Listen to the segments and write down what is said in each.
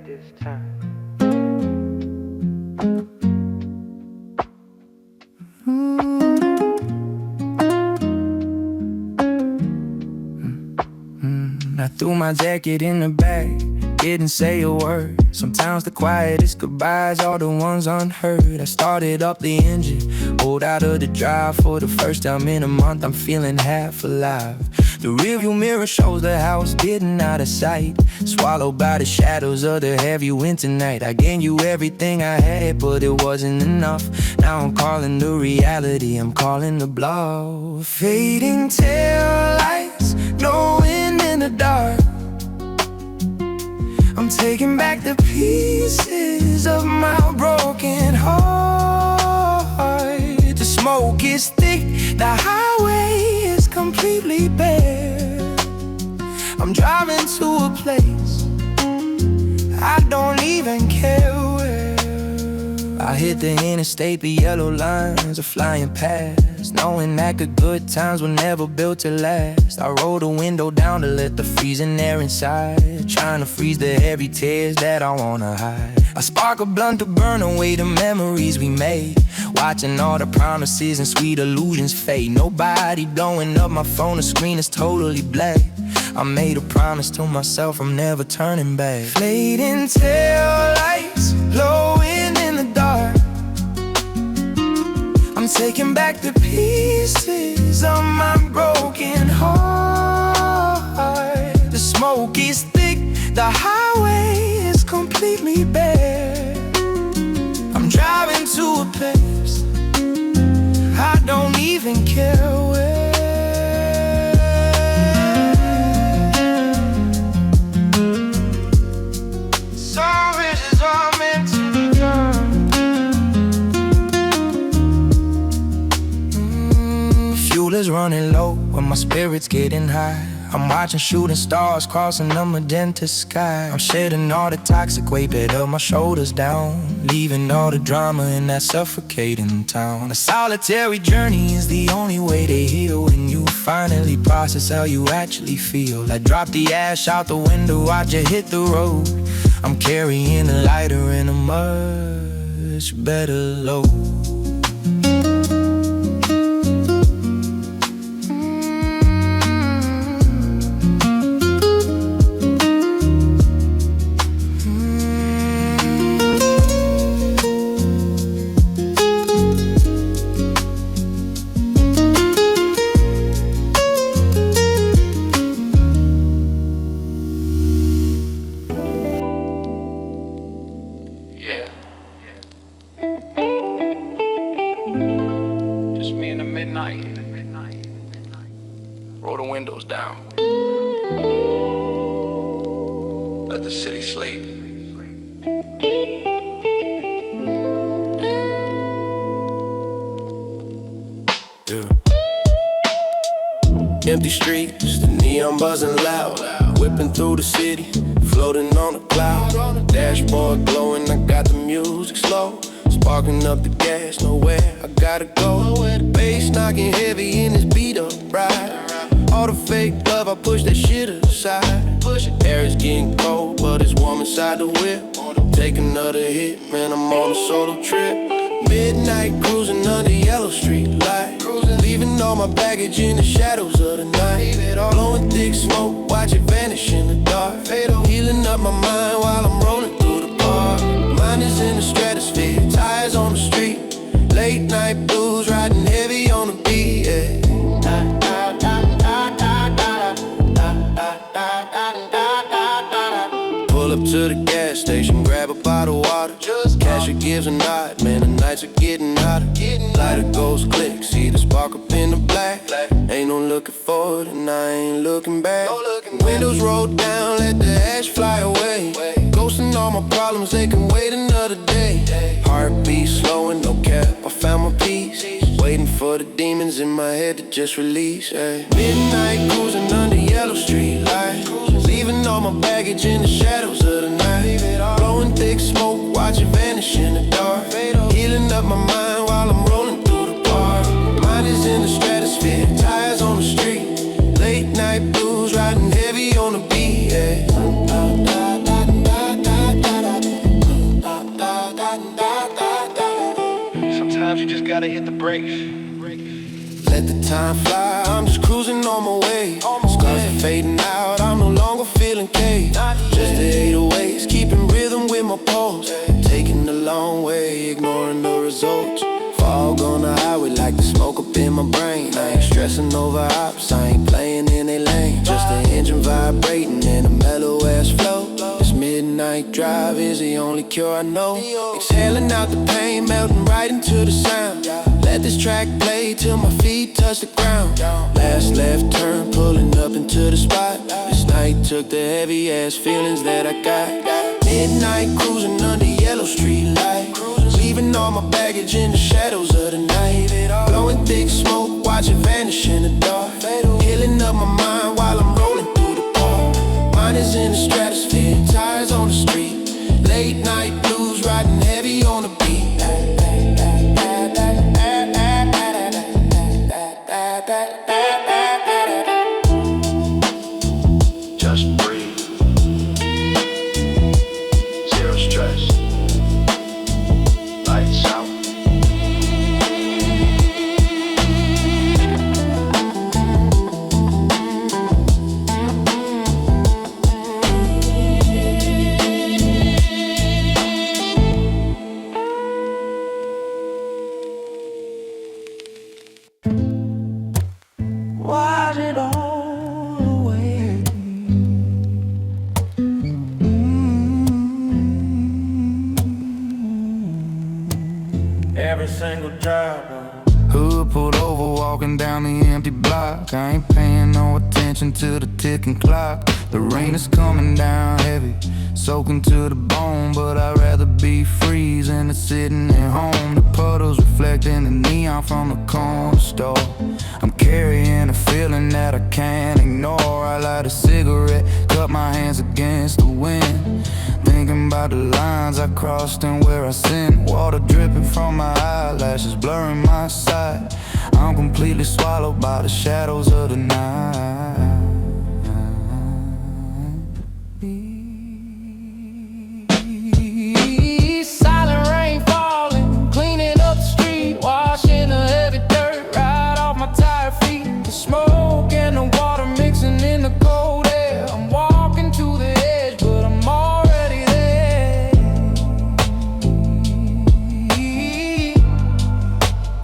this time. I threw my jacket in the bag, didn't say a word. Sometimes the quietest goodbyes are the ones unheard. I started up the engine, pulled out of the drive. For the first time in a month, I'm feeling half alive. The rearview mirror shows the house getting out of sight, swallowed by the shadows of the heavy winter night. I gave you everything I had, but it wasn't enough. Now I'm calling the reality, I'm calling the bluff. Fading taillights, no wind in the dark. I'm taking back the pieces of my broken heart. The smoke is thick, the highway is completely bare. I'm driving to a place I don't even care where. I hit the interstate, the yellow lines are flying past, knowing that the good times were never built to last. I roll the window down to let the freezing air inside, trying to freeze the heavy tears that I wanna hide. I spark a blunt to burn away the memories we made, watching all the promises and sweet illusions fade. Nobody blowing up my phone, the screen is totally black. I made a promise to myself, I'm never turning back. Fading taillights, low wind in the dark. I'm taking back the pieces of my broken heart. The smoke is thick, the highway is completely bare. I'm driving to a place I don't even care where. Some bridges are meant to be burned. Fuel is running low when my spirit's getting high. I'm watching shooting stars crossing the magenta sky. I'm shedding all the toxic weight that held my shoulders down, leaving all the drama in that suffocating town. A solitary journey is the only way to heal, when you finally process how you actually feel. I drop the ash out the window, watch it hit the road. I'm carrying a lighter and a much better load. Just me in the midnight. Roll the windows down. Let the city sleep. Empty streets, the neon buzzing loud, whipping through the city, floating on a cloud. Dashboard glowing, I got the music slow, sparking up the gas, nowhere I gotta go. The bass knocking heavy in this beat up ride. All the fake love, I push that shit aside. Air is getting cold, but it's warm inside the whip. Take another hit, man, I'm on a solo trip. Midnight cruising under yellow street light, leaving all my baggage in the shadows of the night. Blowing thick smoke, watch it vanish in the dark. Healing up my mind while I'm rolling through the park. Mind is in the stratosphere, tires on the street. Late night blues, riding heavy on the beat, yeah. Pull up to the gas station, grab a bottle of water. Cashier gives a nod, man, the nights are getting hotter. Lighter goes click, see the spark up in the black. Ain't no looking forward and I ain't looking back. Windows rolled down, let the ash fly away. Ghosting all my problems, they can wait another day. Heartbeat slowing, no cap, I found my peace. Waiting for the demons in my head to just release, hey. Midnight cruising under yellow street light, leaving all my baggage in the shadows of the night. Blowing thick smoke, watch it vanish in the dark. Healing up my mind while I'm rolling through the park. Mind is in the stratosphere, tires on the street. Late night blues, riding heavy on the beat, yeah. Sometimes you just gotta hit the brakes. Let the time fly, I'm just cruising on my way. Scars are fading out, I'm no longer feeling caged. Just the 808s, keeping rhythm with my pulse. Taking the long way, ignoring the results. Fog on the highway like the smoke up in my brain. I ain't stressing over ops, I ain't playing in a lane. Just the engine vibrating and a mellow ass flow. This midnight drive is the only cure I know. Exhaling out the pain, melting right into the sound. Let this track play till my feet touch the ground. Last left turn, pulling up into the spot. This night took the heavy ass feelings that I got. Midnight cruising under yellow street light, leaving all my baggage in the shadows of the night. Blowing thick smoke, watch it vanish in the dark. Healing up my mind while I'm rolling through the park. Mine is in the stratosphere, tires on the street. Late night blues riding heavy on the beat. Just breathe. Zero stress. Lights out. Was it all away? Every single job, Hood pulled over, walking down the empty block. I ain't paying no attention to the ticking clock. The rain is coming down heavy, soaking to the bone. But I'd rather be freezing than sitting at home. The puddles reflecting the neon from the corner store. I'm carrying a feeling that I can't ignore. I light a cigarette, cup my hands against the wind, thinking about the lines I crossed and where I sinned. Water dripping from my eyelashes, blurring my sight. I'm completely swallowed by the shadows of the night. Silent rain falling, cleaning up the street, washing the heavy dirt right off my tired feet. The smoke and the water mixing in the cold air. I'm walking to the edge, but I'm already there.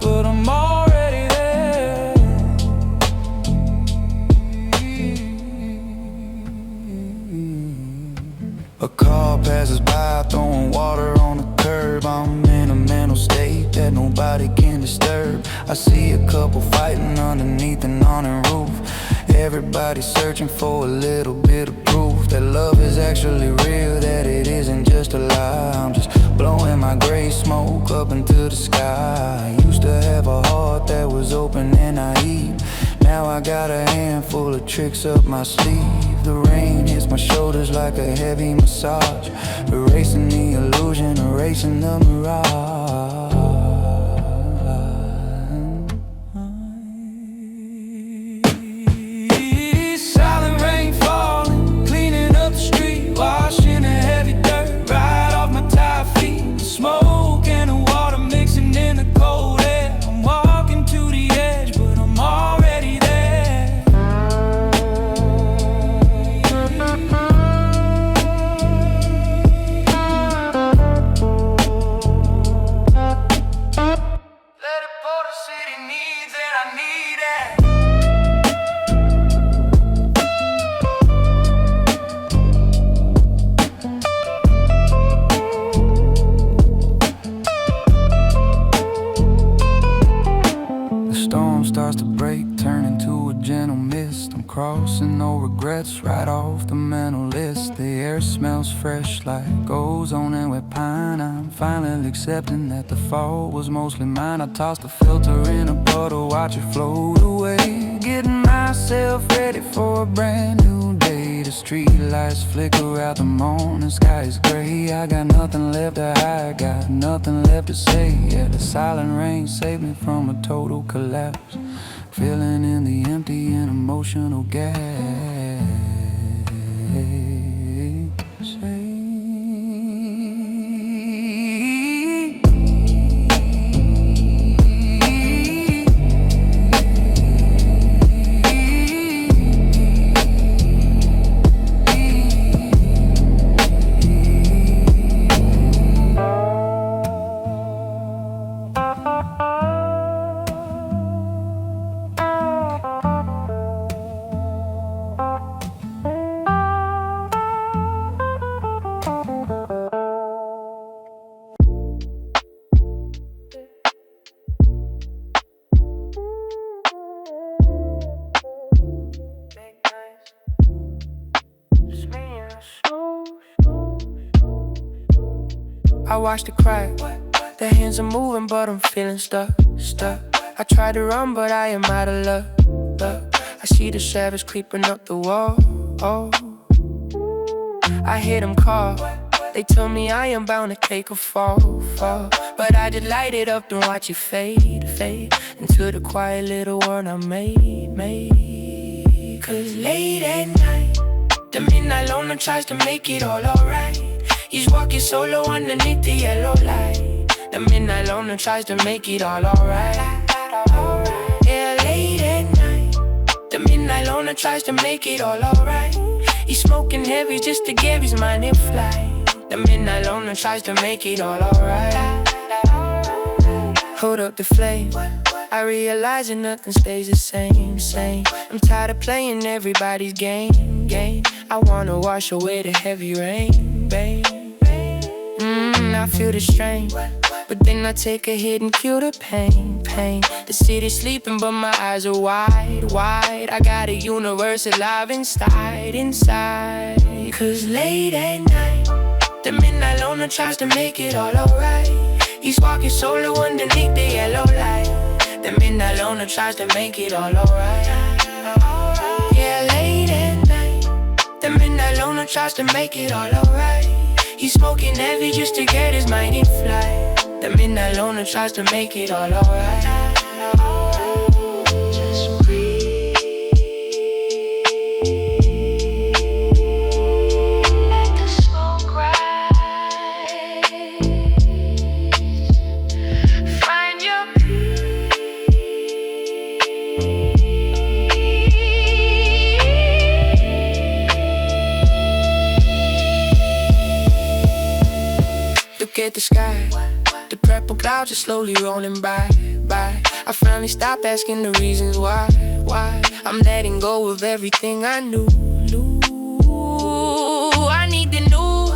But I'm already there. A car passes by, throwing water on the curb. I'm in a mental state that nobody can disturb. I see a couple fighting underneath an awning roof. Everybody searching for a little bit of proof that love is actually real, that it isn't just a lie. I'm just blowing my gray smoke up into the sky. I used to have a heart that was open and naive. Now I got a handful of tricks up my sleeve. The rain hits my shoulders like a heavy massage, erasing the illusion, erasing the mirage. Silent rain falling, cleaning up the street, washing the heavy dirt right off my tired feet. The smoke and the water mixing in the cold air. I'm walking to the edge, but I'm already there. Let it pour, the city needs it, I need it. The storm starts to break, turning to a gentle mist. I'm crossing no regrets, right off the mental list. The air smells fresh like ozone and wet pine. I'm finally accepting that the fault was mostly mine. I tossed the filter in a bottle, watch it float away. Getting myself ready for a brand new day. The street lights flicker out, the morning sky is gray. I got nothing left to hide, got nothing left to say. Yeah, the silent rain saved me from a total collapse, filling in the empty and emotional gap. watch the crack. The hands are moving, but I'm feeling stuck. I try to run, but I am out of luck. I see the savage creeping up the wall. I hear them call. They tell me I am bound to take a fall. But I just light it up and watch it fade into the quiet little world I made. Cause late at night, the midnight loner tries to make it all alright. He's walking solo underneath the yellow light. The midnight loner tries to make it all alright. Yeah, late at night, the midnight loner tries to make it all alright. He's smoking heavy just to get his mind in flight. The midnight loner tries to make it all alright. Hold up the flame, I realize that nothing stays the same. I'm tired of playing everybody's game. I wanna wash away the heavy rain, babe. I feel the strain, but then I take a hit and kill the pain. The city's sleeping, but my eyes are wide. I got a universe alive inside. Cause late at night, the midnight loner tries to make it all alright. He's walking solo underneath the yellow light. The midnight loner tries to make it all alright. Yeah, late at night, the midnight loner tries to make it all alright. He's smoking heavy just to get his mind in flight. The midnight loner tries to make it all alright. Just breathe. Let the smoke rise. Find your peace. Look at the sky. The purple clouds are slowly rolling by. I finally stopped asking the reasons why. I'm letting go of everything I knew. I need to know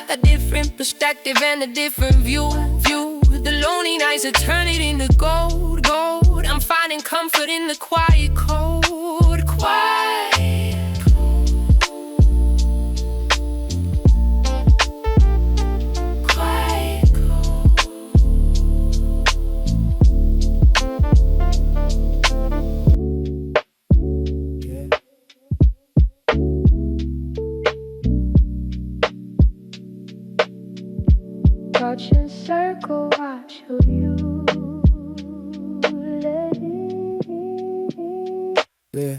a different perspective and a different view. The lonely nights are turning into gold. I'm finding comfort in the quiet cold. Watch a circle, watch who you let it. Yeah.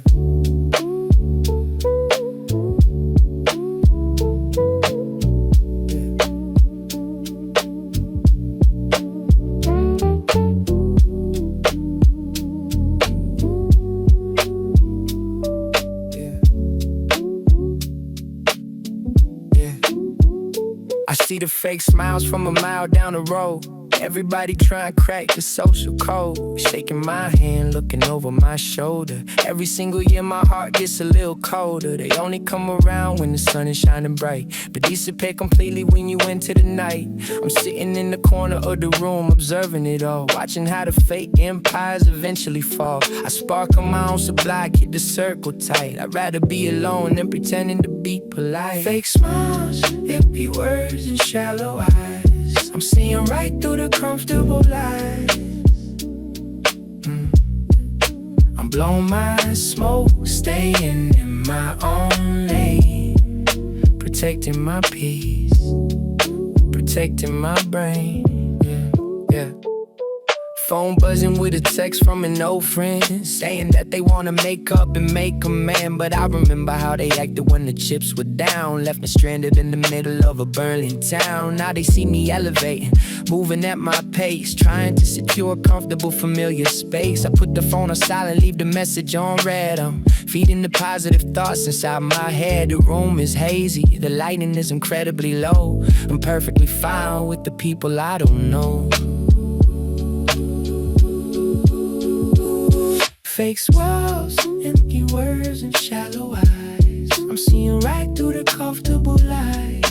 See the fake smiles from a mile down the road. Everybody trying to crack the social code. Shaking my hand, looking over my shoulder. Every single year my heart gets a little colder. They only come around when the sun is shining bright, but dissipate completely when you enter the night. I'm sitting in the corner of the room, observing it all, watching how the fake empires eventually fall. I spark on my own supply, keep the circle tight. I'd rather be alone than pretending to be polite. Fake smiles, empty words, and shallow eyes. I'm seeing right through the comfortable lies. I'm blowing my smoke, staying in my own lane, protecting my peace, protecting my brain. Yeah. Phone buzzing with a text from an old friend, saying that they wanna make up and make a man. But I remember how they acted when the chips were down, left me stranded in the middle of a burning town. Now they see me elevating, moving at my pace, trying to secure a comfortable, familiar space. I put the phone on silent, leave the message on red. I'm feeding the positive thoughts inside my head. The room is hazy, the lighting is incredibly low. I'm perfectly fine with the people I don't know. Fake smiles, empty words, and shallow eyes. I'm seeing right through the comfortable lies.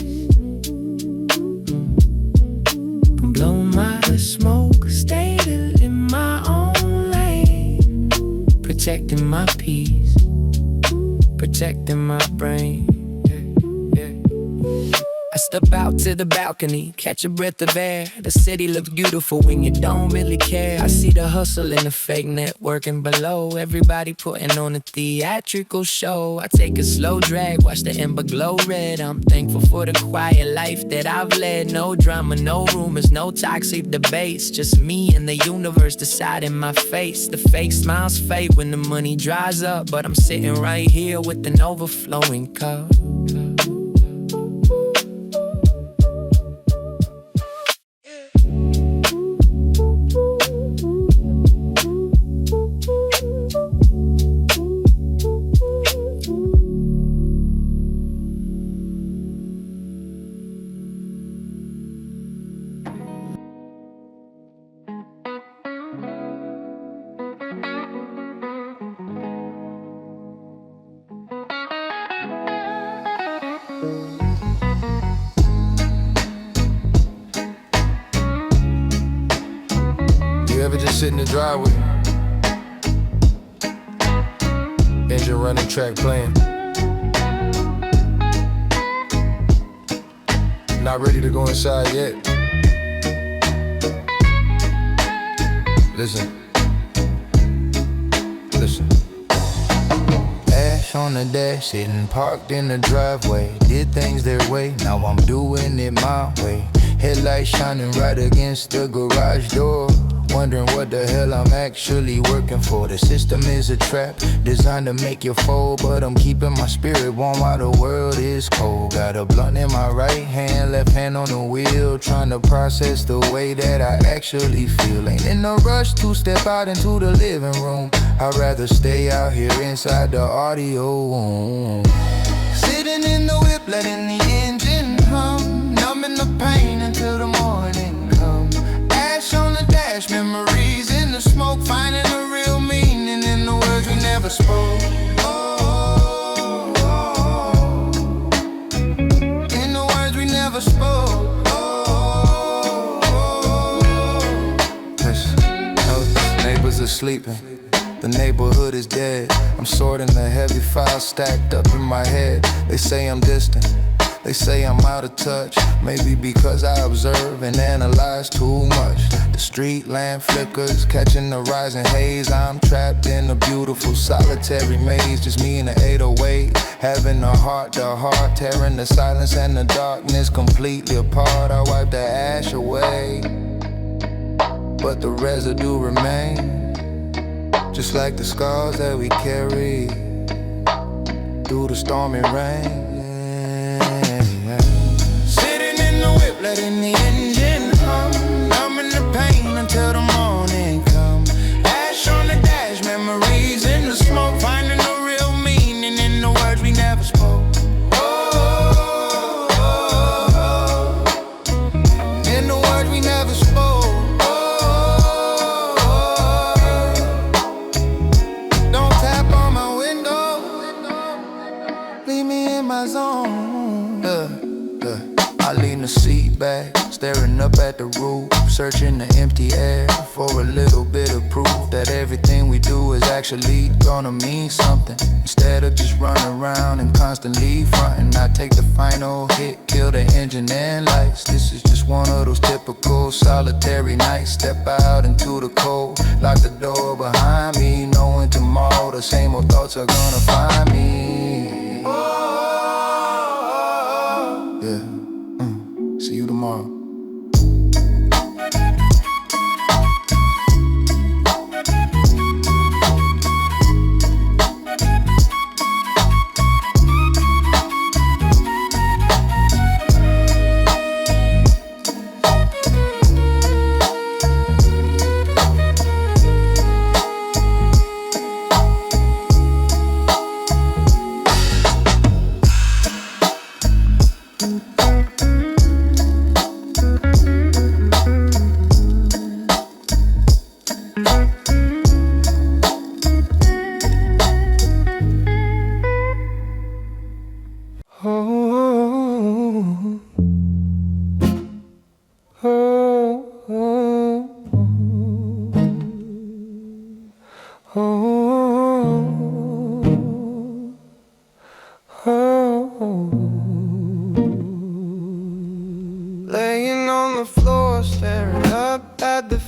Blow my smoke, stay in my own lane, protecting my peace, protecting my brain. I step out to the balcony, catch a breath of air. The city looks beautiful when you don't really care. I see the hustle and the fake networking below. Everybody putting on a theatrical show. I take a slow drag, watch the ember glow red. I'm thankful for the quiet life that I've led. No drama, no rumors, no toxic debates. Just me and the universe deciding my face. The fake smiles fade when the money dries up, but I'm sitting right here with an overflowing cup. You ever just sit in the driveway, engine running, track playing, not ready to go inside yet? Listen. Ash on the dash, sitting parked in the driveway. Did things their way, now I'm doing it my way. Headlights shining right against the garage door. Wondering what the hell I'm actually working for. The system is a trap designed to make you fold, but I'm keeping my spirit warm while the world is cold. Got a blunt in my right hand, left hand on the wheel, trying to process the way that I actually feel. Ain't in a rush to step out into the living room. I'd rather stay out here inside the audio. Sitting in the whip, letting the engine hum, numbing the pain until the morning come. Ash on the dash, memories in the smoke, finding the real meaning in the words we never spoke. Oh, oh, oh. In the words we never spoke. Oh, oh, oh. Listen, neighbors are sleeping, the neighborhood is dead. I'm sorting the heavy files stacked up in my head. They say I'm distant, they say I'm out of touch. Maybe because I observe and analyze too much. The street lamp flickers, catching the rising haze. I'm trapped in a beautiful solitary maze. Just me and the 808, having a heart to heart, tearing the silence and the darkness completely apart. I wipe the ash away, but the residue remains, just like the scars that we carry through the stormy rain. Sitting in the whip, letting the engine hum, numbing the pain until the morning come. Ash on the dash, memories in the smoke, finding the real meaning in the words we never spoke. Oh, oh, oh. In the words we never spoke. I lean the seat back, staring up at the roof, searching the empty air for a little bit of proof that everything we do is actually gonna mean something. Instead of just running around and constantly fronting, I take the final hit, kill the engine and lights. This is just one of those typical solitary nights. Step out into the cold, lock the door behind me, knowing tomorrow the same old thoughts are gonna find me. Yeah. See you tomorrow.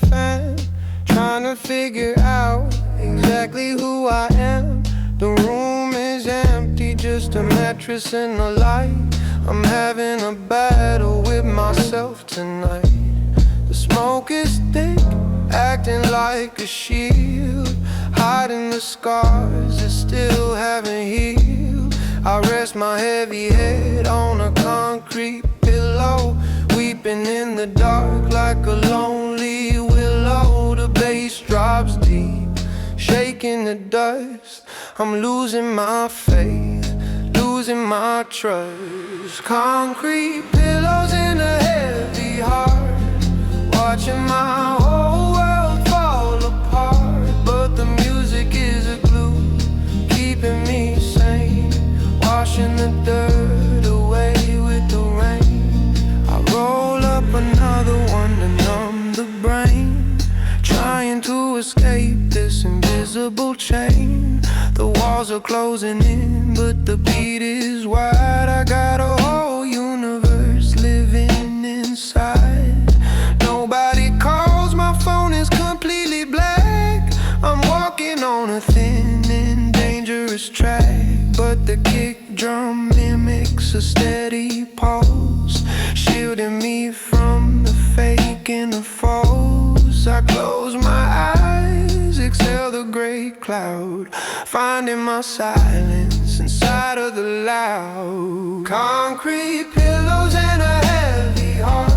fan, trying to figure out exactly who I am. The room is empty, just a mattress and a light. I'm having a battle with myself tonight. The smoke is thick, acting like a shield, hiding the scars that still haven't healed. I rest my heavy head on a concrete pillow, weeping in the dark like a lonely willow. The bass drops deep, shaking the dust. I'm losing my faith, losing my trust. Concrete pillows in a heavy heart, watching my whole world fall apart. But the music is a glue, keeping me sane, washing the dirt away with the rain. I roll up another one to numb the brain, trying to escape this invisible chain. The walls are closing in, but the beat is wide. I got a whole universe living inside. Nobody calls, my phone is completely black. I'm walking on a thin and dangerous track, but the kick drum mimics a steady pulse, shielding me from the fake and the false. I close my eyes, exhale the gray cloud, finding my silence inside of the loud. Concrete pillows and a heavy heart,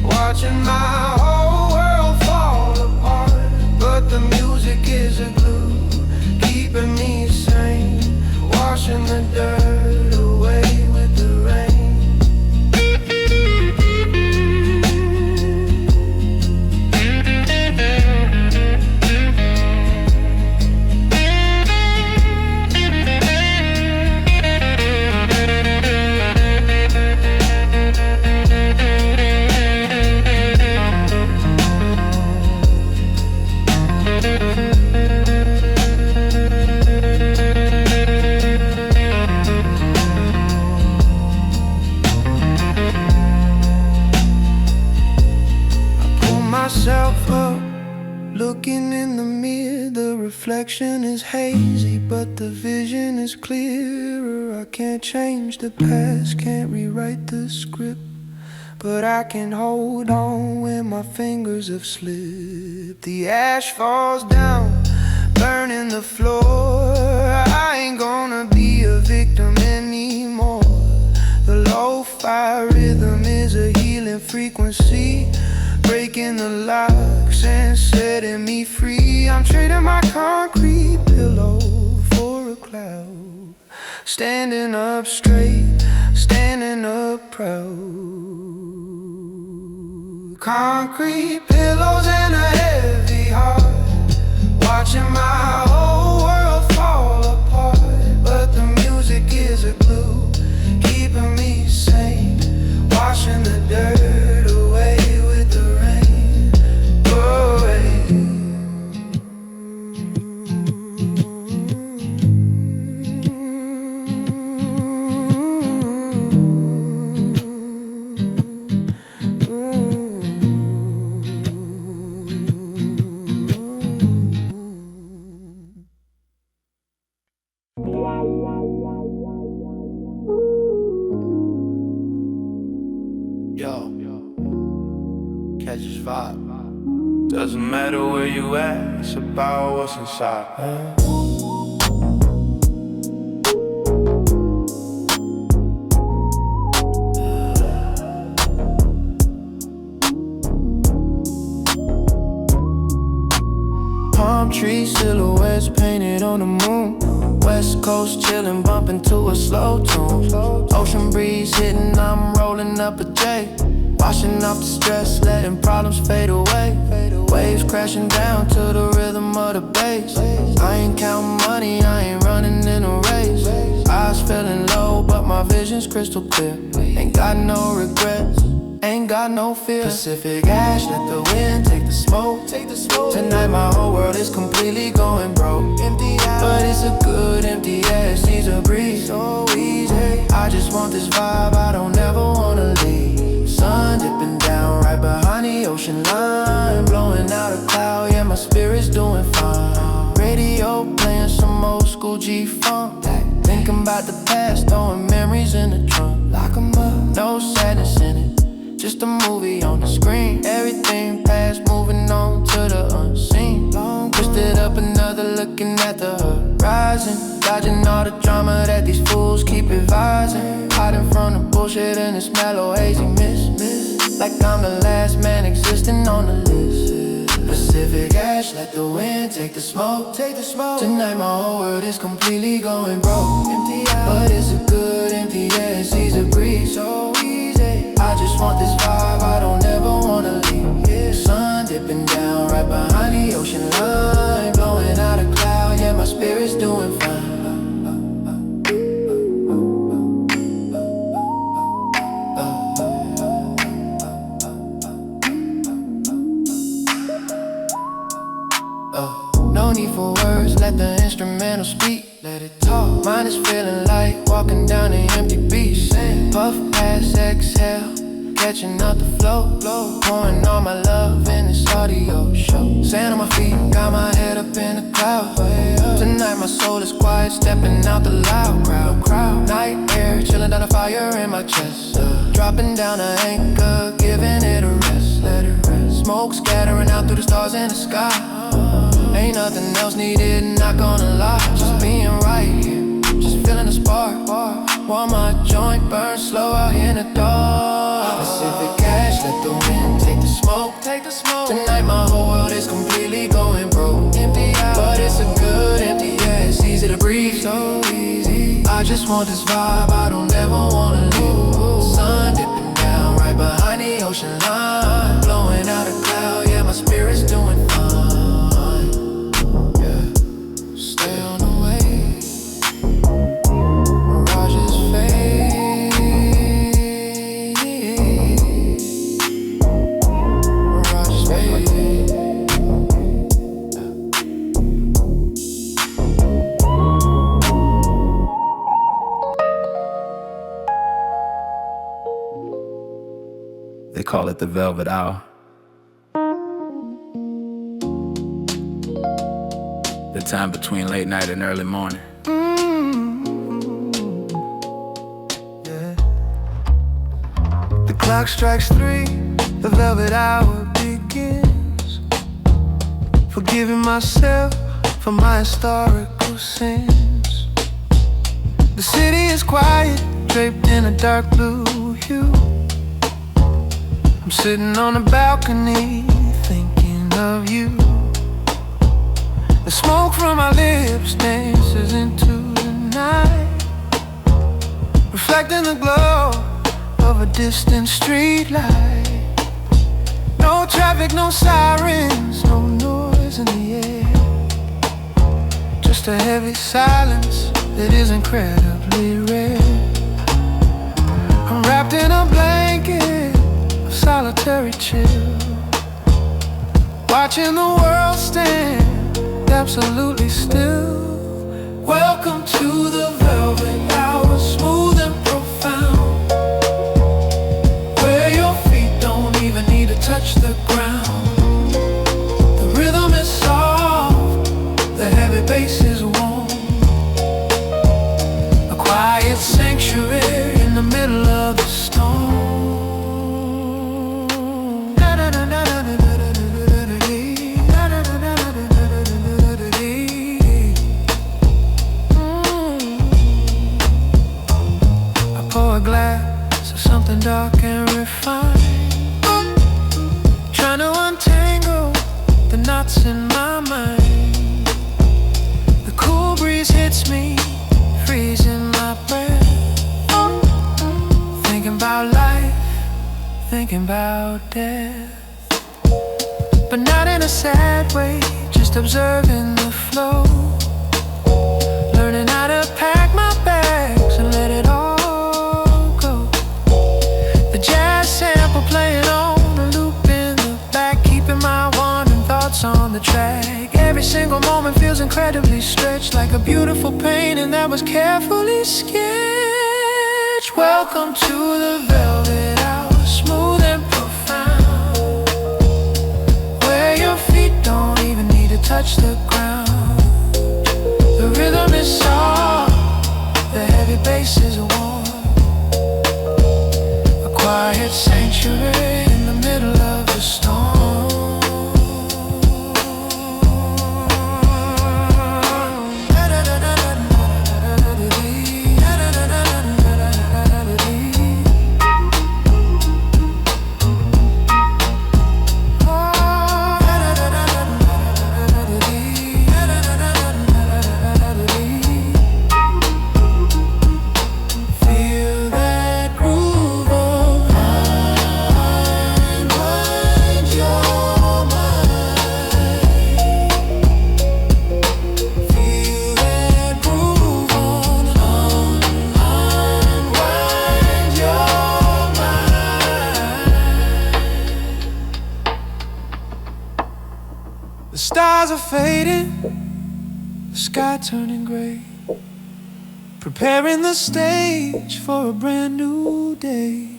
watching my whole world fall apart. But the music is a glue, keeping me sane, washing the dirt away with the rain. Myself up, looking in the mirror. The reflection is hazy, but the vision is clearer. I can't change the past, can't rewrite the script, but I can hold on when my fingers have slipped. The ash falls down, burning the floor. I ain't gonna be a victim anymore. The lo-fi rhythm is a healing frequency, breaking the locks and setting me free. I'm trading my concrete pillow for a cloud, standing up straight, standing up proud. Concrete pillows and a heavy heart, watching my whole world fall apart. But the music is a glue, keeping me sane, washing the dirt away with the rain. Away. Yo, catch this vibe. Doesn't matter where you at, it's about what's inside. Palm tree silhouettes painted on the moon. West Coast chillin', bumping to a slow tune. Ocean breeze hitting, I'm rolling up a J. Washing off the stress, letting problems fade away. Waves crashing down to the rhythm of the bass. I ain't counting money, I ain't running in a race. Eyes feeling low, but my vision's crystal clear. Ain't got no regrets, ain't got no fear. Pacific ash, let the wind take the smoke. Tonight my whole world is completely going broke. But it's a good empty ass, needs a breeze. So easy, I just want this vibe, I don't ever wanna leave. Sun dipping down right right behind the ocean line, blowing out a cloud, yeah, my spirit's doing fine. Radio playing some old school G-funk, thinking about the past, throwing memories in the trunk. Lock 'em up, no sadness in it, just a movie on the screen. Everything past, moving on to the unseen. Twisted up another, looking at the horizon, dodging all the drama that these fools keep advising. Hiding from the bullshit in this mellow hazy mist, like I'm the last man existing on the list. Pacific ash, let the wind take the smoke. Tonight my whole world is completely going broke. Empty out, but it's a good empty, yeah, it's easy to breathe, so easy. I just want this vibe, I don't ever wanna leave, yeah. Sun dipping down right behind the ocean line, blowing out a cloud, yeah, my spirit's doing fine. No need for words, let the instrumental speak, let it talk. Mine is feeling light, walking down an empty beach. Puff, pass, exhale, catching up the flow. Pouring all my love in this audio show. Sand on my feet, got my head up in the clouds. Tonight my soul is quiet, stepping out the loud crowd. Night air, chilling down a fire in my chest. Dropping down an anchor, giving it a rest, let it rest. Smoke scattering out through the stars in the sky. Ain't nothing else needed, not gonna lie. Just being right here, just feeling the spark. While my joint burns slow out here in the dark. Pacific ash, let the wind take the smoke. Tonight my whole world is completely going broke. Empty out, but it's a good empty, yeah, it's easy to breathe, so easy. I just want this vibe, I don't ever wanna leave. Sun dipping down right behind the ocean line, blowing out a cloud, yeah, my spirit's doing fine. Stay on the way, mirages fade, mirages fade. They call it the velvet hour. The time between late night and early morning. Yeah. The clock strikes 3, the velvet hour begins. Forgiving myself for my historical sins. The city is quiet, draped in a dark blue hue. I'm sitting on a balcony, thinking of you. The smoke from my lips dances into the night, reflecting the glow of a distant street light. No traffic, no sirens, no noise in the air. Just a heavy silence that is incredibly rare. I'm wrapped in a blanket of solitary chill, watching the world stand absolutely still. Welcome to the velvet hour, smooth and profound, where your feet don't even need to touch the ground. The rhythm is soft, the heavy bass is warm. A quiet sanctuary in the middle of the storm. Glass of something dark and refined, trying to untangle the knots in my mind. The cool breeze hits me, freezing my breath. Thinking about life, thinking about death, but not in a sad way, just observing the flow. Learning how to pack my bags and let it all. Playing on a loop in the back, keeping my wandering thoughts on the track. Every single moment feels incredibly stretched, like a beautiful painting that was carefully sketched. Welcome to the velvet hour, smooth and profound, touch the ground. The rhythm is soft, the heavy bass is warm. A quiet sanctuary in the middle of the storm. The stars are fading, the sky turning gray, preparing the stage for a brand new day.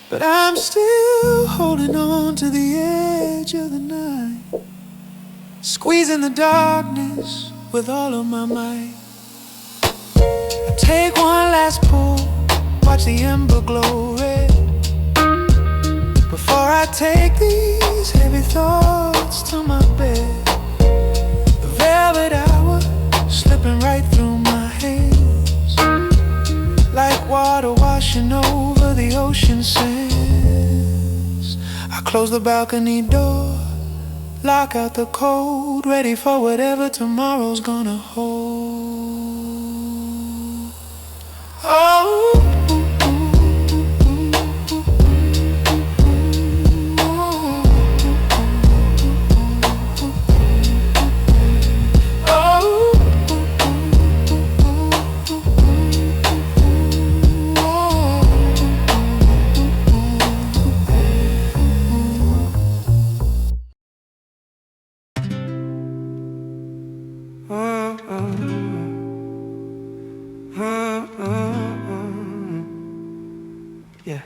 But I'm still holding on to the edge of the night, squeezing the darkness with all of my might. I take one last pull, watch the ember glow red, before I take these heavy thoughts to my bed. The velvet hour slipping right through my hands, like water washing over the ocean sands. I close the balcony door, lock out the cold, ready for whatever tomorrow's gonna hold. Oh, yeah.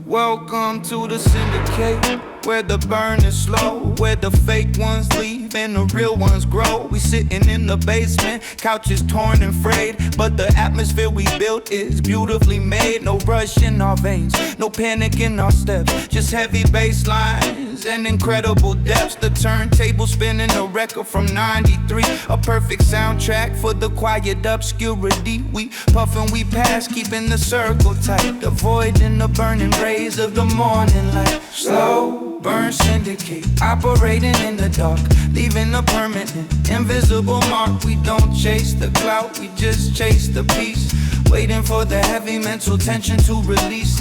Welcome to the Syndicate, where the burn is slow, where the fake ones leave and the real ones grow. We sitting in the basement, couches torn and frayed, but the atmosphere we built is beautifully made. No rush in our veins, no panic in our steps, just heavy bass lines and incredible depths. The turntable spinning a record from '93, a perfect soundtrack for the quiet obscurity. We puffin', we pass, keeping the circle tight, avoiding the burning rays of the morning light. Slow burn syndicate, operating in the dark, leaving a permanent, invisible mark. We don't chase the clout, we just chase the peace, waiting for the heavy mental tension to release.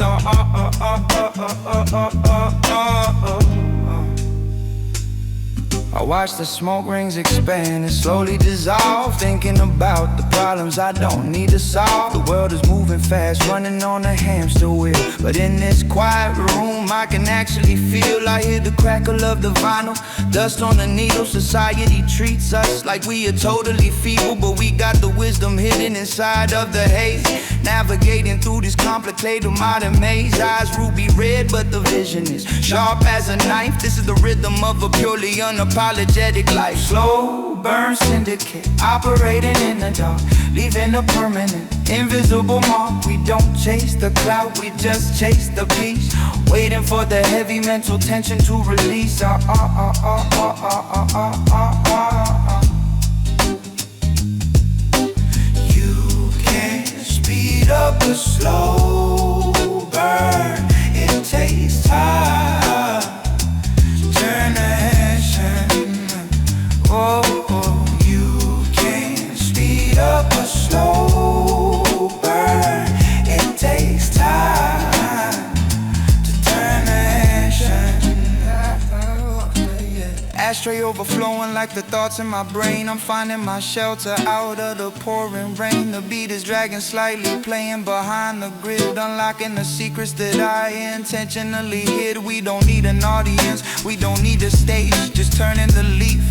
I watch the smoke rings expand and slowly dissolve, thinking about the problems I don't need to solve. The world is moving fast, running on a hamster wheel, but in this quiet room I can actually feel. I hear the crackle of the vinyl, dust on the needle. Society treats us like we are totally feeble, but we got the wisdom hidden inside of the haze, navigating through this complicated modern maze. Eyes ruby red, but the vision is sharp as a knife. This is the rhythm of a purely unapologetic life. Slow burn syndicate, operating in the dark, leaving a permanent, invisible mark. We don't chase the clout, we just chase the peace, waiting for the heavy mental tension to release. You can't speed up a slow burn, it takes time to turn the action. Oh, you can't speed up a slow burn, it takes time to turn the action. Ashtray overflowing like the thoughts in my brain. I'm finding my shelter out of the pouring rain. The beat is dragging slightly, playing behind the grid, unlocking the secrets that I intentionally hid. We don't need an audience, we don't need a stage, just turning the leaf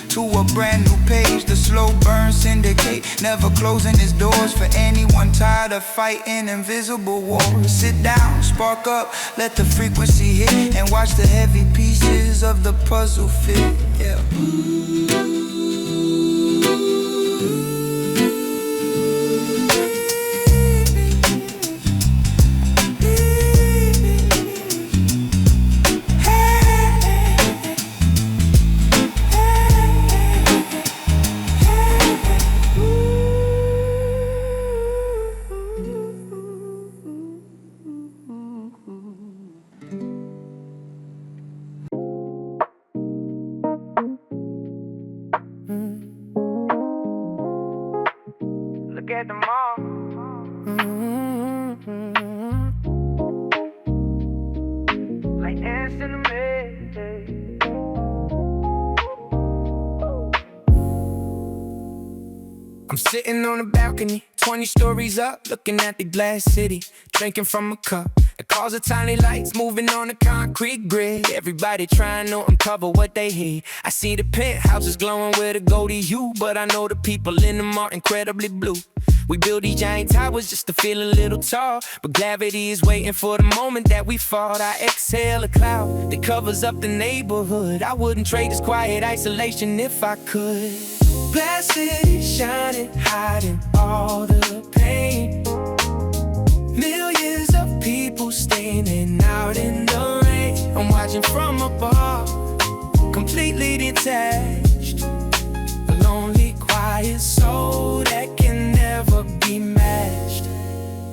to a brand new page. The slow burn syndicate, never closing its doors for anyone tired of fighting invisible wars. Sit down, spark up, let the frequency hit, and watch the heavy pieces of of the puzzle fit, yeah. Look at them all. Like ants in the mist. I'm sitting on a balcony, 20 stories up, looking at the glass city, drinking from a cup. The cars are tiny lights moving on a concrete grid. Everybody trying to uncover what they hear. I see the penthouses glowing with a golden hue, but I know the people in them are incredibly blue. We build these giant towers just to feel a little tall, but gravity is waiting for the moment that we fall. I exhale a cloud that covers up the neighborhood. I wouldn't trade this quiet isolation if I could. Glass city shining, hiding all the pain. Millions of people standing out in the rain. I'm watching from above, completely detached. A lonely, quiet soul that can never be matched.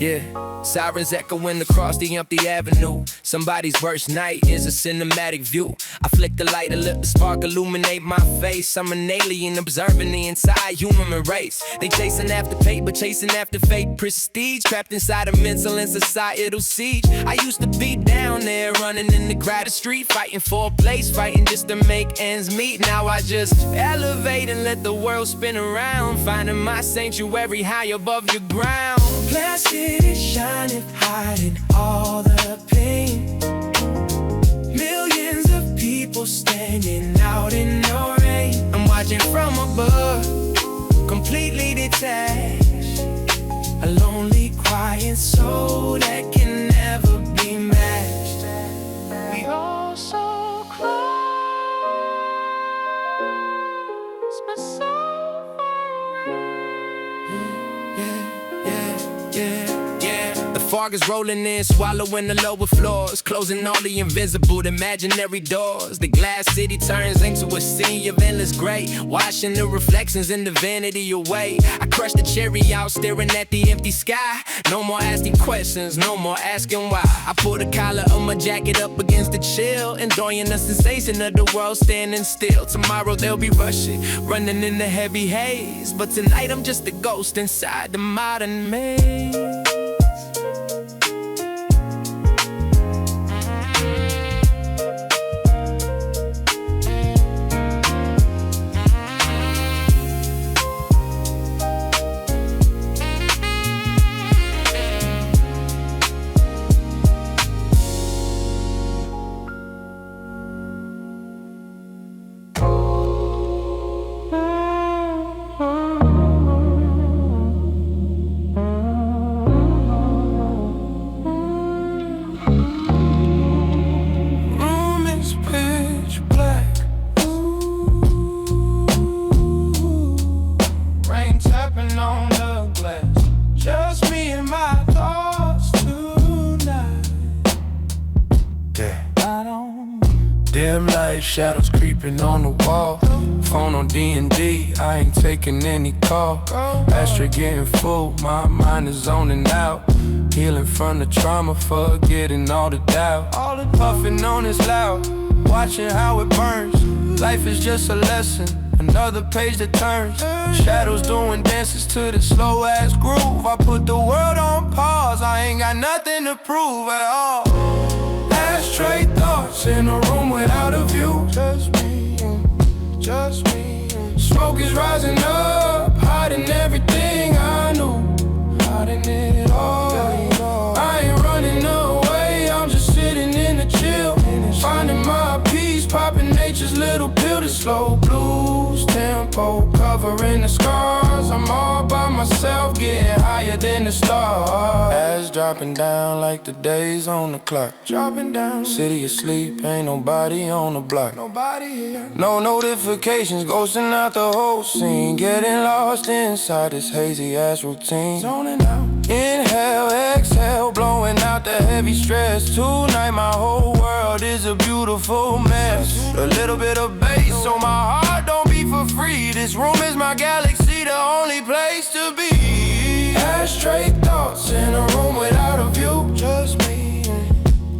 Yeah, sirens echoing across the empty avenue. Somebody's worst night is a cinematic view. I flick the light and let the spark illuminate my face. I'm an alien observing the entire human race. They chasing after paper, chasing after fake prestige, trapped inside a mental and societal siege. I used to be down there running in the crowded street, fighting for a place, fighting just to make ends meet. Now I just elevate and let the world spin around, finding my sanctuary high above your ground. Glass city shining, hiding all the pain. Millions of people standing out in the rain. I'm watching from above, completely detached. A lonely, quiet soul that can never be matched. We all so close, but so far away. The fog is rolling in, swallowing the lower floors, closing all the invisible, imaginary doors. The glass city turns into a sea of endless gray, washing the reflections in the vanity away. I crush the cherry out, staring at the empty sky. No more asking questions, no more asking why. I pull the collar of my jacket up against the chill, enjoying the sensation of the world standing still. Tomorrow they'll be rushing, running in the heavy haze, but tonight I'm just a ghost inside the modern maze. Dim light, shadows creeping on the wall. Phone on D&D, I ain't taking any call. Ashtray getting full, my mind is zoning out. Healing from the trauma, forgetting all the doubt. Puffing on is loud, watching how it burns. Life is just a lesson, another page that turns. Shadows doing dances to the slow ass groove. I put the world on pause, I ain't got nothing to prove at all. Ashtray thoughts in a room without a view. Just me, just me. Smoke is rising up, hiding everything I knew, hiding it all. I ain't running away, I'm just sitting in the chill, finding my peace, popping nature's little pill. The slow blues tempo, covering the scars stars. I'm all by myself, getting higher than the stars. Ass dropping down like the days on the clock. Dropping down, city asleep, ain't nobody on the block. Nobody here. No notifications, ghosting out the whole scene. Getting lost inside this hazy ass routine. Zoning out. Inhale, exhale, blowing out the heavy stress. Tonight my whole world is a beautiful mess. A little bit of bass so my heart don't beat for free. This room is my galaxy, the only place to be. Ashtray thoughts in a room without a view. Just me,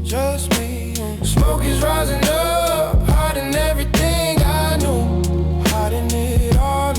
just me. Smoke is rising up, hiding everything I knew. Hiding it all,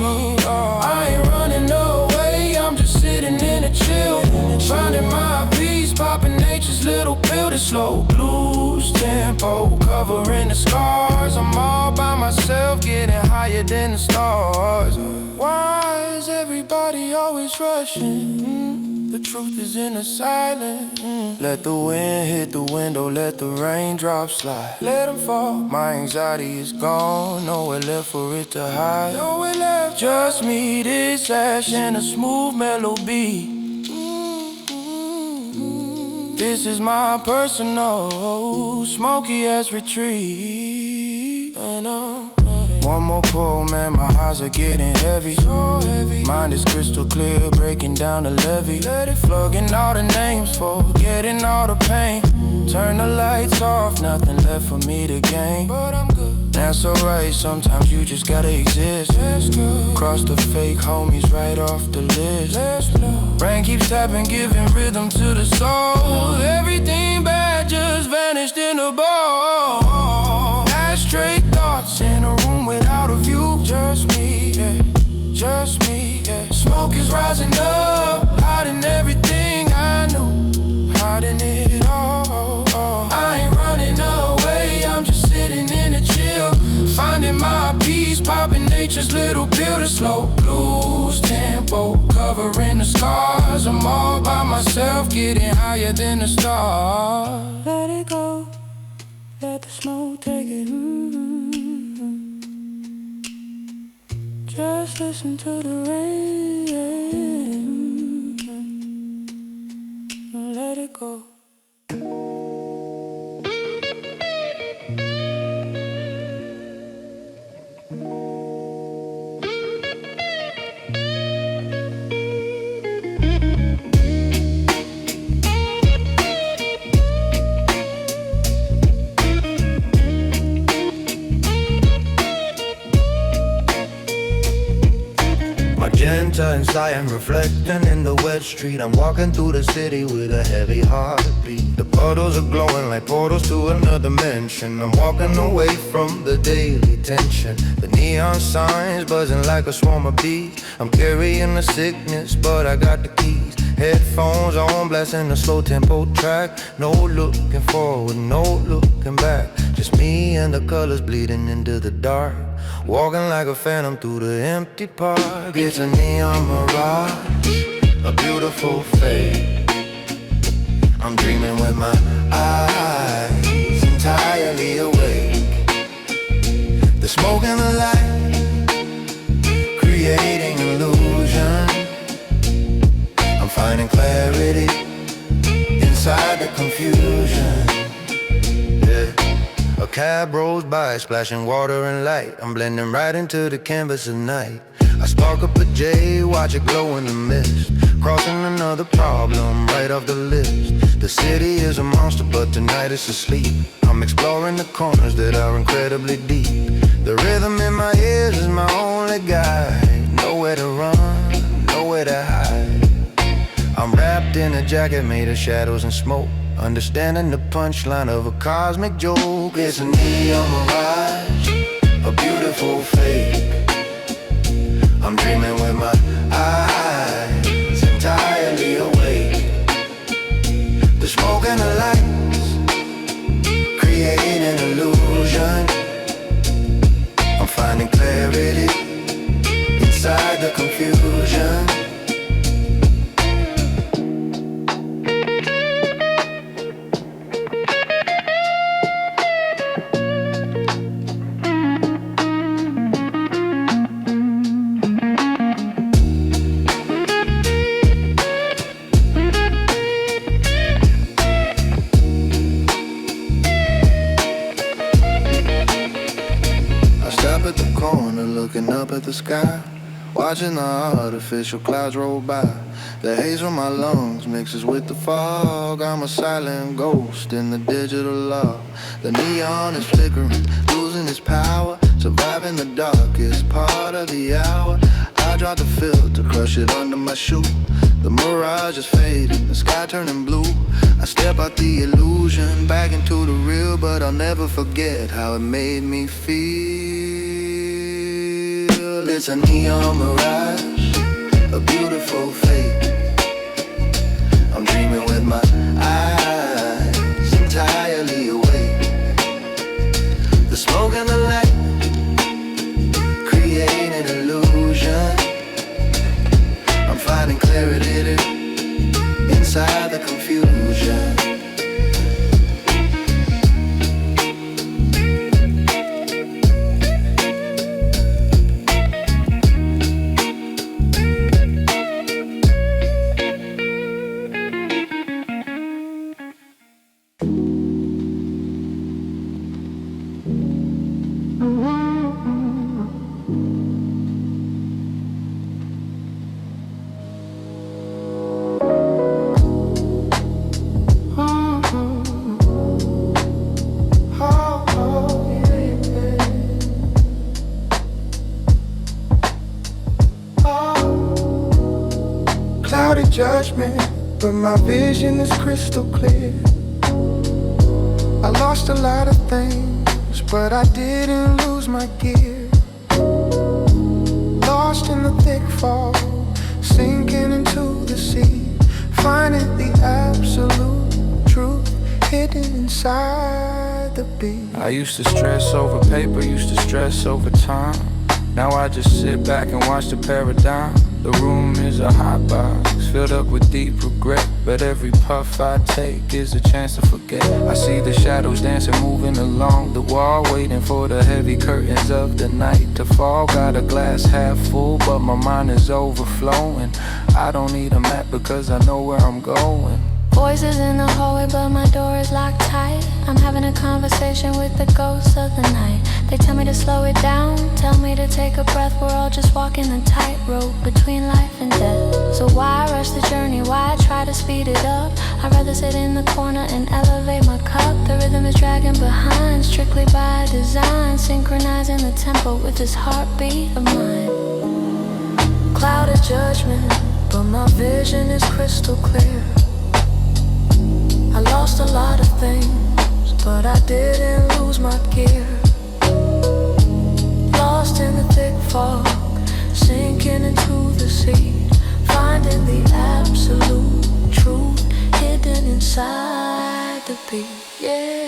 I ain't running away, I'm just sitting in a chill. Finding my peace, popping nature's little pill to slow blues tempo, covering the scars. I'm all by myself, getting higher than the stars. Why is everybody always rushing? The truth is in the silence. Let the wind hit the window, let the raindrops slide. Let them fall, my anxiety is gone. Nowhere left for it to hide. Nowhere left, just me, this ash and a smooth melody. This is my personal smoky ass retreat. And one more pull, man, my eyes are getting heavy. So heavy. Mind is crystal clear, breaking down the levee. Let it plugging all the names, forgetting all the pain. Turn the lights off, nothing left for me to gain. But I'm good. That's alright, sometimes you just gotta exist. Cross the fake homies right off the list. Rain keeps tapping, giving rhythm to the soul. Everything bad just vanished in a ball. Ashtray thoughts in a room without a view. Just me, yeah, just me, yeah. Smoke is rising up, hiding everything I knew. Hiding it all. I ain't running away, I'm just sitting in a chill. Finding my peace, popping nature's little pill to slow blues tempo, covering the scars. I'm all by myself, getting higher than the stars. Let it go, let the smoke take it. Just listen to the rain. Let it go. Magenta and cyan reflecting in the wet street. I'm walking through the city with a heavy heartbeat. The puddles are glowing like portals to another dimension. I'm walking away from the daily tension. The neon signs buzzing like a swarm of bees. I'm carrying the sickness, but I got the keys. Headphones on, blasting a slow tempo track. No looking forward, no looking back. Just me and the colors bleeding into the dark. Walking like a phantom through the empty park. It's a neon mirage, a beautiful fate. I'm dreaming with my eyes entirely awake. The smoke and the light, creating illusion. I'm finding clarity inside the confusion. Yeah. A cab rolls by, splashing water and light. I'm blending right into the canvas of night. I spark up a J, watch it glow in the mist. Crossing another problem right off the list. The city is a monster, but tonight it's asleep. I'm exploring the corners that are incredibly deep. The rhythm in my ears is my only guide. Nowhere to run, nowhere to hide. I'm wrapped in a jacket made of shadows and smoke. Understanding the punchline of a cosmic joke. It's a neon mirage, a beautiful fake. I'm dreaming with my eyes entirely awake. The smoke and the lights, creating an illusion. I'm finding clarity inside the confusion. at the corner, looking up at the sky, watching the artificial clouds roll by. The haze from my lungs mixes with the fog. I'm a silent ghost in the digital log. The neon is flickering, losing its power, surviving the darkest part of the hour. I drop the filter, crush it under my shoe. The mirage is fading, the sky turning blue. I step out the illusion, back into the real, but I'll never forget how it made me feel. It's a neon mirage, a beautiful fate. I'm dreaming with my eyes entirely awake. The smoke and the light create an illusion. I'm finding clarity inside the confusion. Judgment, but my vision is crystal clear. I lost a lot of things, but I didn't lose my gear. Lost in the thick fog, sinking into the sea, finding the absolute truth hidden inside the beat. I used to stress over paper, used to stress over time. Now I just sit back and watch the paradigm. The room is a hot box, filled up with deep regret, but every puff I take is a chance to forget. I see the shadows dancing, moving along the wall, waiting for the heavy curtains of the night to fall. Got a glass half full, but my mind is overflowing. I don't need a map because I know where I'm going. Voices in the hallway, but my door is locked tight. I'm having a conversation with the ghosts of the night. They tell me to slow it down, tell me to take a breath. We're all just walking the tightrope between life and death. So why rush the journey? Why try to speed it up? I'd rather sit in the corner and elevate my cup. The rhythm is dragging behind, strictly by design, synchronizing the tempo with this heartbeat of mine. Cloud of judgment, but my vision is crystal clear. I lost a lot of things, but I didn't lose my gear. Lost in the thick fog, sinking into the sea, finding the absolute truth hidden inside the beat. Yeah.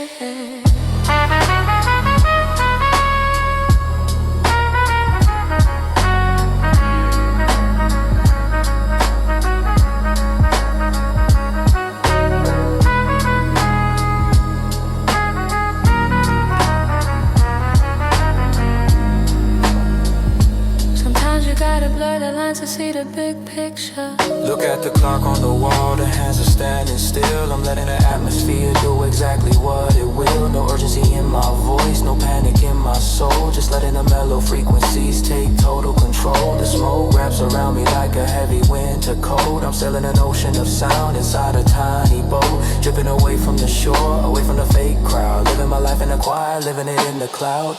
Gotta blur the lines to see the big picture. Look at the clock on the wall, the hands are standing still. I'm letting the atmosphere do exactly what it will. No urgency in my voice, no panic in my soul. Just letting the mellow frequencies take total control. The smoke wraps around me like a heavy winter coat. I'm sailing an ocean of sound inside a tiny boat, dripping away from the shore, away from the fake crowd. Living my life in the quiet, living it in the cloud.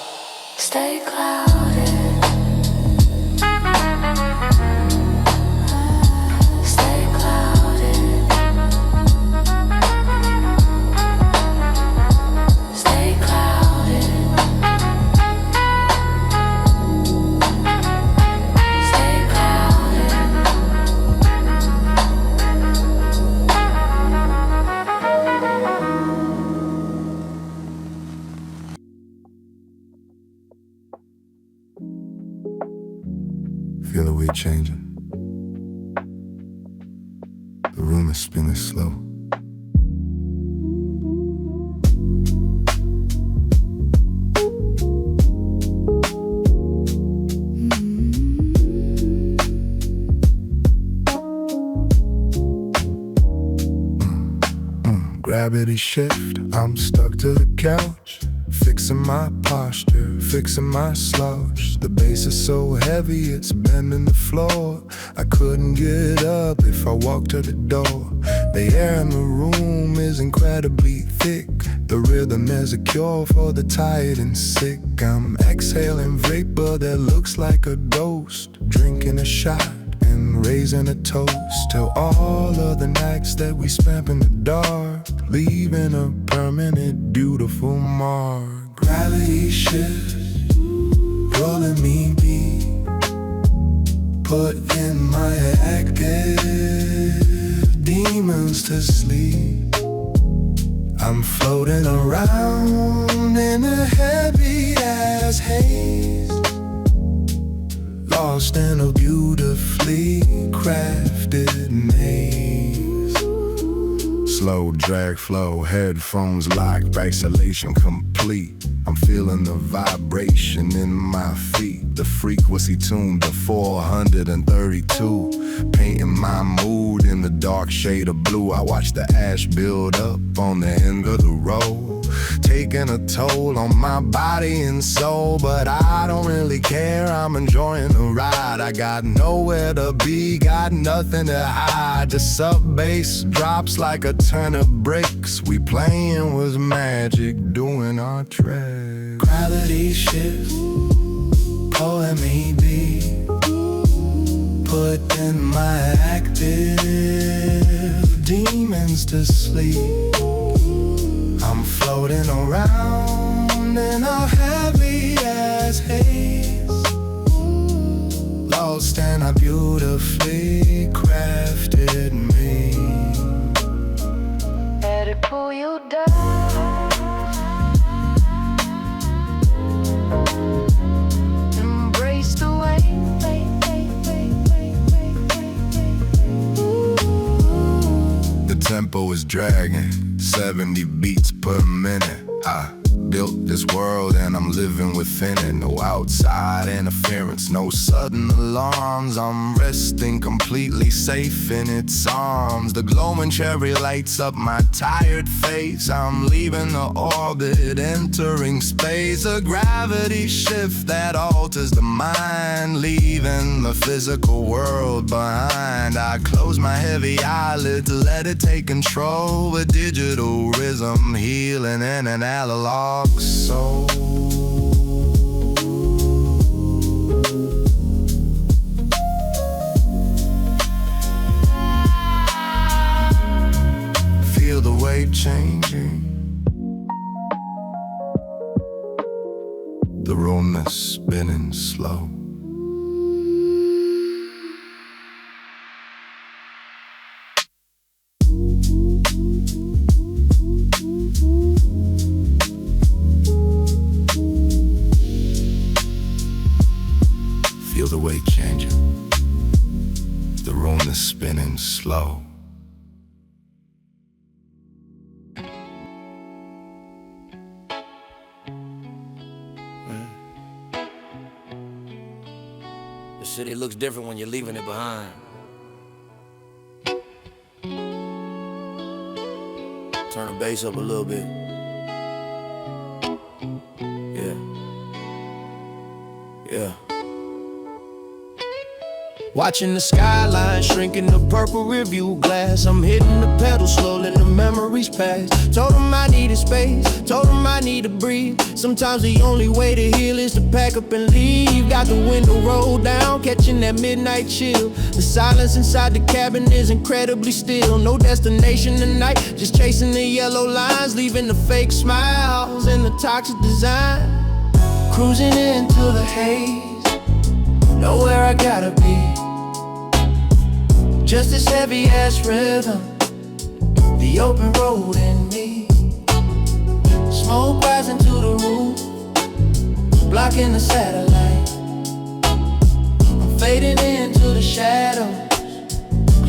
Stay clouded. Feel the weight changing. The room is spinning slow. Gravity shift, I'm stuck to the couch. fixing my posture, fixing my slouch. The bass is so heavy, it's bending the floor. I couldn't get up if I walked to the door. The air in the room is incredibly thick. The rhythm is a cure for the tired and sick. I'm exhaling vapor that looks like a ghost, drinking a shot and raising a toast to all of the nights that we spent in the dark, leaving a permanent, beautiful mark. Gravity shift, rolling me beat, put in my active demons to sleep. I'm floating around in a heavy-ass haze, lost in a beautifully crafted maze. Slow drag flow, headphones locked, isolation complete. I'm feeling the vibration in my feet. The frequency tuned to 432, painting my mood in the dark shade of blue. I watch the ash build up on the end of the road, taking a toll on my body and soul. But I don't really care, I'm enjoying the ride. I got nowhere to be, got nothing to hide. The sub bass drops like a ton of bricks. We playing with magic, doing our tricks. Gravity shifts, pulling me deep, put in my active demons to sleep. I'm floating around in a heavy-ass haze, lost in a beautifully crafted me. Let it pull you down, embrace the way. The tempo is dragging, 70 beats per minute. I built this world and I'm living within it. No outside interference, no sudden alarms. I'm resting completely safe in its arms. The glowing cherry lights up my tired face. I'm leaving the orbit, entering space. A gravity shift that alters the mind, leaving the physical world behind. I close my heavy eyelids, let it take control. A digital rhythm healing in an analog soul. Feel the weight changing, the room is spinning slow. Feel the weight changing, the room is spinning slow. The city looks different when you're leaving it behind. Turn the bass up a little bit. Yeah. Watching the skyline shrink in the purple rearview glass. I'm hitting the pedal slow, letting the memories pass. Told him I needed space, told him I need to breathe. Sometimes the only way to heal is to pack up and leave. Got the window rolled down, catching that midnight chill. The silence inside the cabin is incredibly still. No destination tonight, just chasing the yellow lines, leaving the fake smiles and the toxic design. Cruising into the haze, know where I gotta be. Just this heavy-ass rhythm, the open road in me. Smoke rising to the roof, blocking the satellite. I'm fading into the shadows,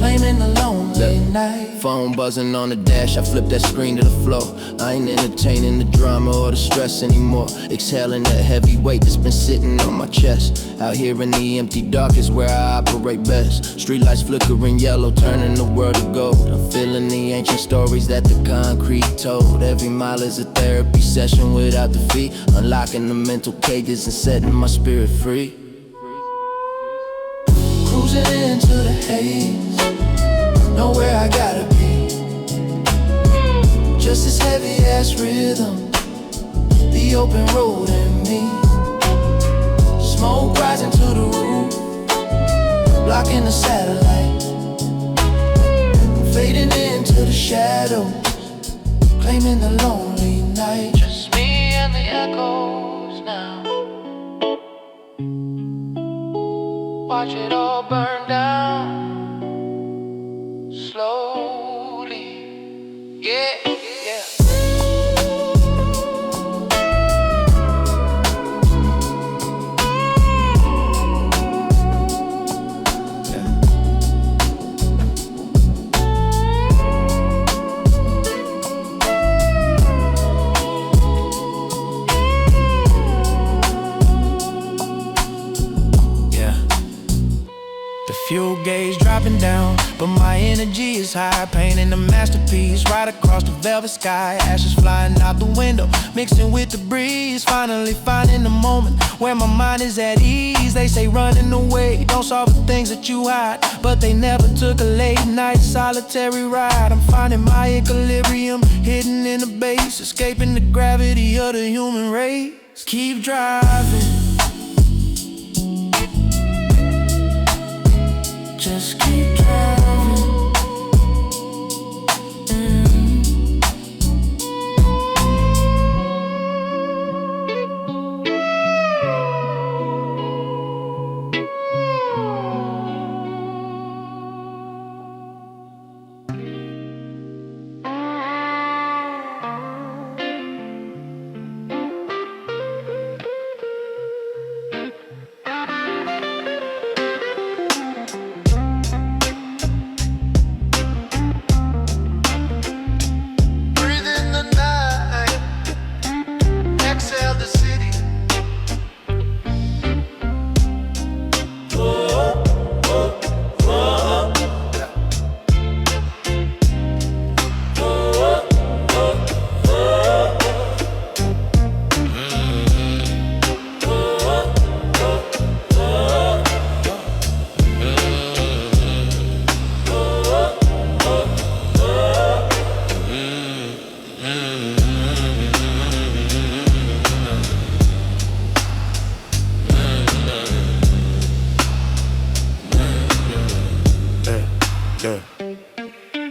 claiming the lonely night. Phone buzzing on the dash, I flip that screen to the floor. I ain't entertaining the drama or the stress anymore. Exhaling that heavy weight that's been sitting on my chest. Out here in the empty dark is where I operate best. Streetlights flickering yellow, turning the world to gold. I'm feeling the ancient stories that the concrete told. Every mile is a therapy session without the fee. Unlocking the mental cages and setting my spirit free. Cruising into the haze, know where I gotta be. Just this heavy ass rhythm, the open road in me. Smoke rising to the roof, blocking the satellite. Fading into the shadows, claiming the lonely night. Just me and the echoes now. Watch it all burn down slowly. Yeah, yeah. Fuel gauge dropping down, but my energy is high. Painting a masterpiece right across the velvet sky. Ashes flying out the window, mixing with the breeze. Finally finding the moment where my mind is at ease. They say running away don't solve the things that you hide, but they never took a late night solitary ride. I'm finding my equilibrium, hidden in the base, escaping the gravity of the human race. Keep driving, just keep driving.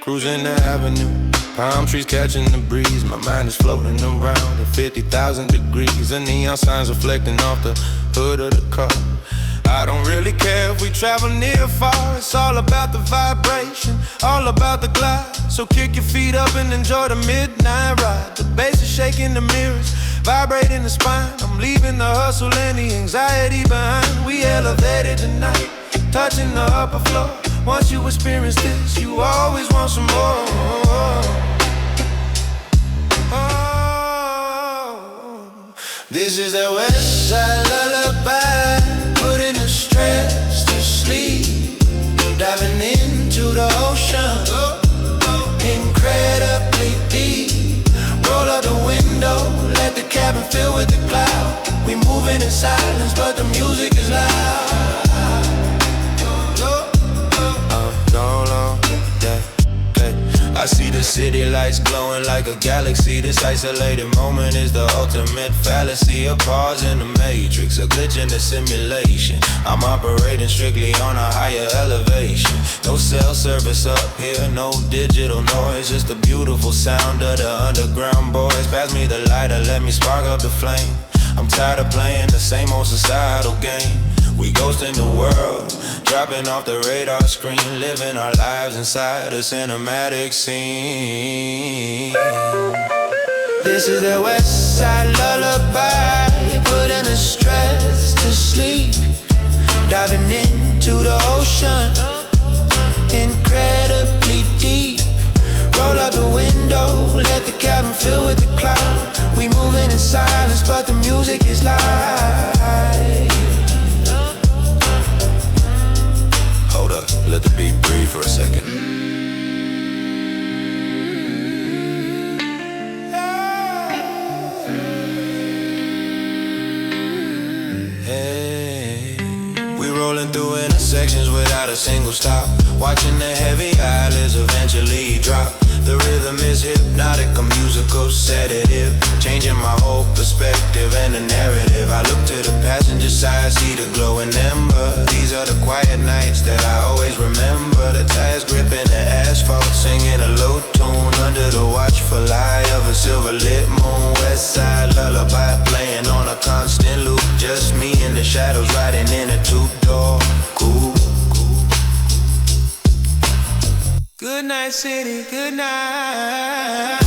Cruising the avenue, palm trees catching the breeze. My mind is floating around at 50,000 degrees. The neon signs reflecting off the hood of the car. I don't really care if we travel near or far. It's all about the vibration, all about the glide. So kick your feet up and enjoy the midnight ride. The bass is shaking the mirrors, vibrating the spine. I'm leaving the hustle and the anxiety behind. We elevated tonight, touching the upper floor. Once you experience this, you always want some more. Oh, this is the Westside Lullaby, putting the stress to sleep. Diving into the ocean, incredibly deep. Roll up the window, let the cabin fill with the cloud. We moving in silence, but the music is loud. I see the city lights glowing like a galaxy. This isolated moment is the ultimate fallacy. A pause in the matrix, a glitch in the simulation. I'm operating strictly on a higher elevation. No cell service up here, no digital noise, just the beautiful sound of the underground boys. Pass me the lighter, let me spark up the flame. I'm tired of playing the same old societal game. We ghosting the world, dropping off the radar screen, living our lives inside a cinematic scene. This is the Westside Lullaby, putting the stress to sleep. Diving into the ocean, incredible. rolling through intersections without a single stop. Watching the heavy eyelids eventually drop. The rhythm is hypnotic, a musical sedative, changing my whole perspective and the narrative. I look to the passenger side, see the glowing ember. These are the quiet nights that I always remember. The tires gripping the asphalt, singing a low tune under the watchful eye of a silver lit moon. Westside Lullaby playing on a constant loop. Just me in the shadows riding in a two-door coupe. Good night, city, good night.